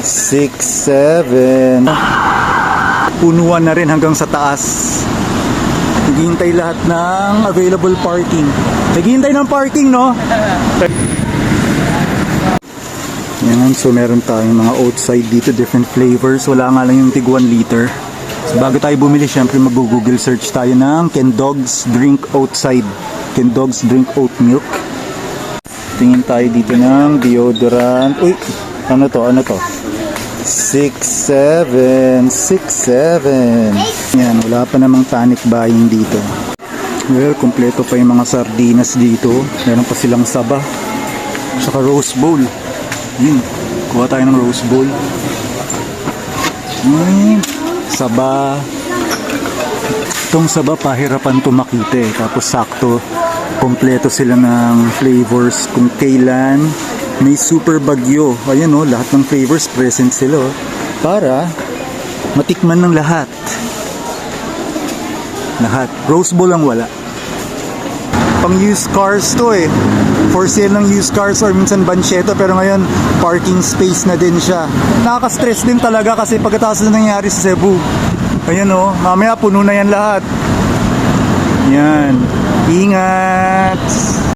6, 7. Punuan na rin hanggang sa taas. Naghihintay lahat ng available parking. Naghihintay ng parking, no? Yan, so meron tayong mga outside dito, different flavors. Wala nga lang yung tig 1 liter. So bago tayo bumili, syempre mag-google search tayo ng Can Dogs Drink Outside. Can Dogs Drink Oat Milk. Tingin tayo dito ng deodorant. Uy, ano to? 6, 7. Yan, wala pa namang panic buying dito. Well, kompleto pa yung mga sardinas dito. Meron pa silang saba. Saka rose bowl. Yun, kuha tayo ng rose bowl. Saba. Itong saba, pahirapan to makita eh. Tapos sakto, kompleto sila ng flavors kung kailan may super bagyo. Ayan o, lahat ng flavors present sila oh, para matikman ng lahat. Rose bowl ang wala. Pang used cars to eh. For sale ng used cars or minsan bansyeta, pero ngayon parking space na din siya. Nakaka-stress din talaga kasi pagkatapos na nangyari sa Cebu. Ayan o, mamaya puno na yan lahat. Yan. Ingat!